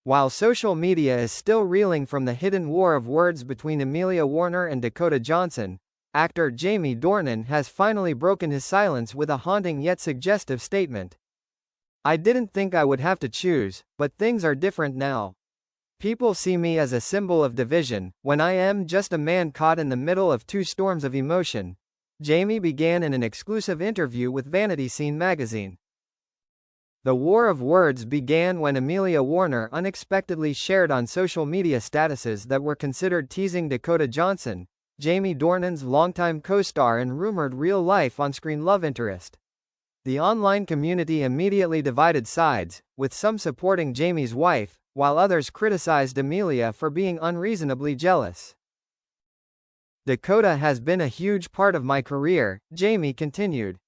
While social media is still reeling from the hidden war of words between Amelia Warner and Dakota Johnson, actor Jaime Dornan has finally broken his silence with a haunting yet suggestive statement. "I didn't think I would have to choose, but things are different now. People see me as a symbol of division, when I am just a man caught in the middle of two storms of emotion," Jaime began in an exclusive interview with Vanity Scene magazine. The war of words began when Amelia Warner unexpectedly shared on social media statuses that were considered teasing Dakota Johnson, Jaime Dornan's longtime co-star and rumored real-life on-screen love interest. The online community immediately divided sides, with some supporting Jaime's wife, while others criticized Amelia for being unreasonably jealous. "Dakota has been a huge part of my career," Jaime continued.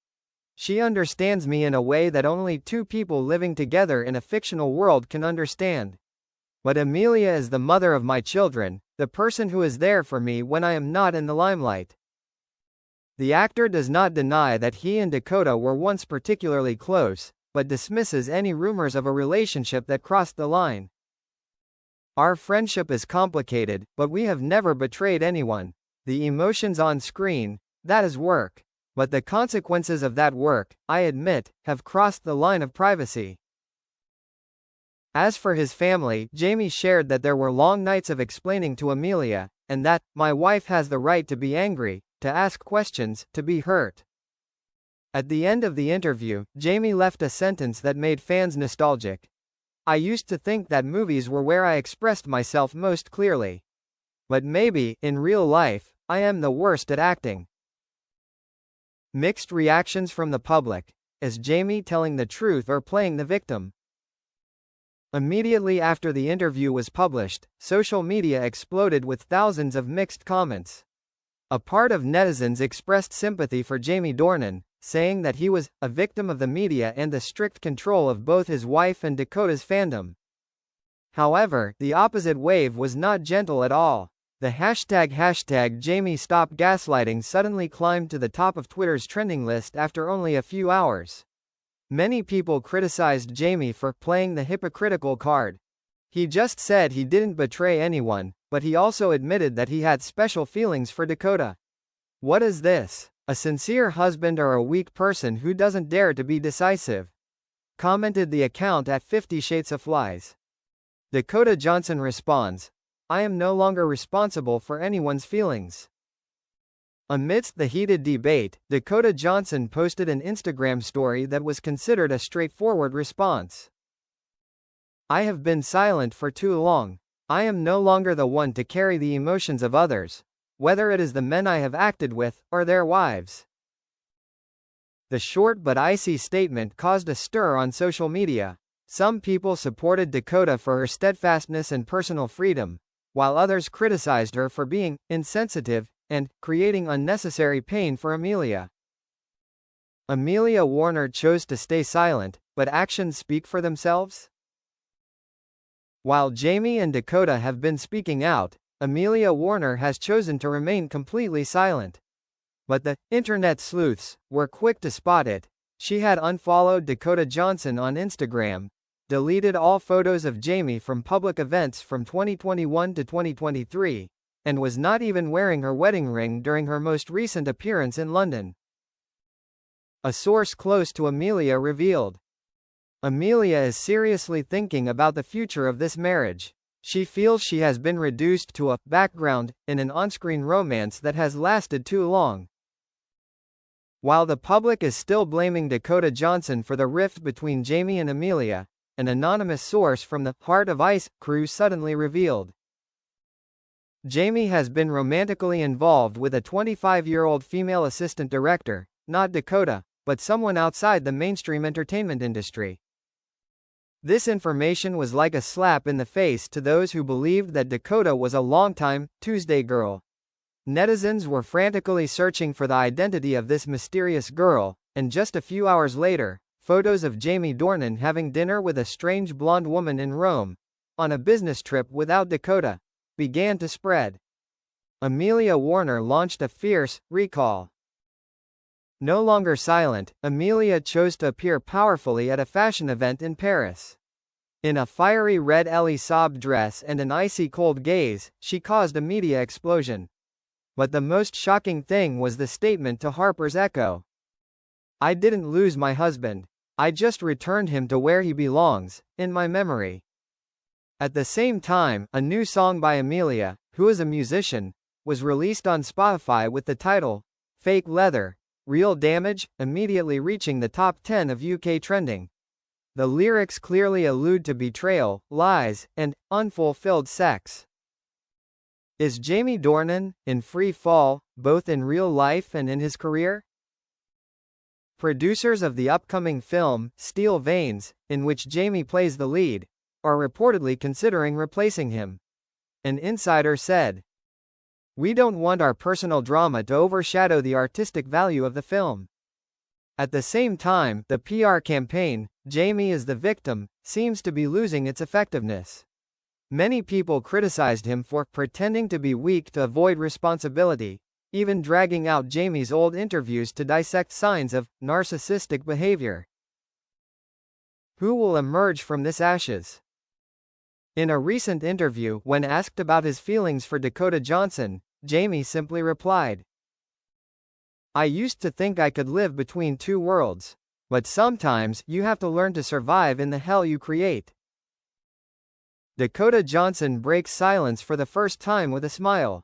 "She understands me in a way that only two people living together in a fictional world can understand. But Amelia is the mother of my children, the person who is there for me when I am not in the limelight." The actor does not deny that he and Dakota were once particularly close, but dismisses any rumors of a relationship that crossed the line. "Our friendship is complicated, but we have never betrayed anyone. The emotions on screen, that is work. But the consequences of that work, I admit, have crossed the line of privacy." As for his family, Jaime shared that there were long nights of explaining to Amelia, and that, "My wife has the right to be angry, to ask questions, to be hurt." At the end of the interview, Jaime left a sentence that made fans nostalgic. "I used to think that movies were where I expressed myself most clearly. But maybe, in real life, I am the worst at acting." Mixed reactions from the public. Is Jaime telling the truth or playing the victim? Immediately after the interview was published, social media exploded with thousands of mixed comments. A part of netizens expressed sympathy for Jaime Dornan, saying that he was a victim of the media and the strict control of both his wife and Dakota's fandom. However, the opposite wave was not gentle at all. The hashtag #JaimeStopGaslighting suddenly climbed to the top of Twitter's trending list after only a few hours. Many people criticized Jaime for playing the hypocritical card. He just said he didn't betray anyone, but he also admitted that he had special feelings for Dakota. "What is this? A sincere husband or a weak person who doesn't dare to be decisive?" commented the account at 50 Shades of Flies. Dakota Johnson responds, "I am no longer responsible for anyone's feelings." Amidst the heated debate, Dakota Johnson posted an Instagram story that was considered a straightforward response. "I have been silent for too long. I am no longer the one to carry the emotions of others, whether it is the men I have acted with, or their wives." The short but icy statement caused a stir on social media. Some people supported Dakota for her steadfastness and personal freedom, while others criticized her for being insensitive and creating unnecessary pain for Amelia. Amelia Warner chose to stay silent, but actions speak for themselves? While Jaime and Dakota have been speaking out, Amelia Warner has chosen to remain completely silent. But the internet sleuths were quick to spot it. She had unfollowed Dakota Johnson on Instagram, deleted all photos of Jaime from public events from 2021 to 2023, and was not even wearing her wedding ring during her most recent appearance in London. A source close to Amelia revealed, "Amelia is seriously thinking about the future of this marriage. She feels she has been reduced to a background in an on-screen romance that has lasted too long." While the public is still blaming Dakota Johnson for the rift between Jaime and Amelia, an anonymous source from the Heart of Ice crew suddenly revealed, Jaime has been romantically involved with a 25-year-old female assistant director, not Dakota, but someone outside the mainstream entertainment industry. This information was like a slap in the face to those who believed that Dakota was a longtime Tuesday girl. Netizens were frantically searching for the identity of this mysterious girl, and just a few hours later, photos of Jaime Dornan having dinner with a strange blonde woman in Rome, on a business trip without Dakota, began to spread. Amelia Warner launched a fierce recall. No longer silent, Amelia chose to appear powerfully at a fashion event in Paris. In a fiery red Ellie Saab dress and an icy cold gaze, she caused a media explosion. But the most shocking thing was the statement to Harper's Echo. "I didn't lose my husband. I just returned him to where he belongs, in my memory." At the same time, a new song by Amelia, who is a musician, was released on Spotify with the title, "Fake Leather, Real Damage," immediately reaching the top 10 of UK trending. The lyrics clearly allude to betrayal, lies, and unfulfilled sex. Is Jaime Dornan in free fall, both in real life and in his career? Producers of the upcoming film, Steel Veins, in which Jaime plays the lead, are reportedly considering replacing him. An insider said, "We don't want our personal drama to overshadow the artistic value of the film." At the same time, the PR campaign, "Jaime is the victim," seems to be losing its effectiveness. Many people criticized him for pretending to be weak to avoid responsibility, even dragging out Jaime's old interviews to dissect signs of narcissistic behavior. Who will emerge from this ashes? In a recent interview, when asked about his feelings for Dakota Johnson, Jaime simply replied, "I used to think I could live between two worlds. But sometimes, you have to learn to survive in the hell you create." Dakota Johnson breaks silence for the first time with a smile.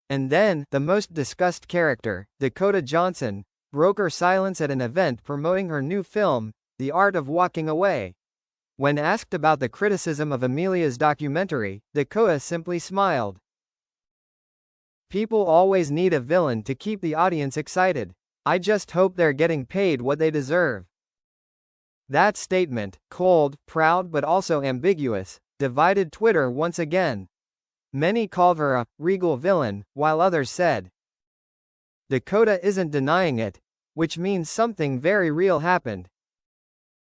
And then, the most discussed character, Dakota Johnson, broke her silence at an event promoting her new film, The Art of Walking Away. When asked about the criticism of Amelia's documentary, Dakota simply smiled. "People always need a villain to keep the audience excited. I just hope they're getting paid what they deserve." That statement, cold, proud but also ambiguous, divided Twitter once again. Many called her a regal villain, while others said, "Dakota isn't denying it," which means something very real happened.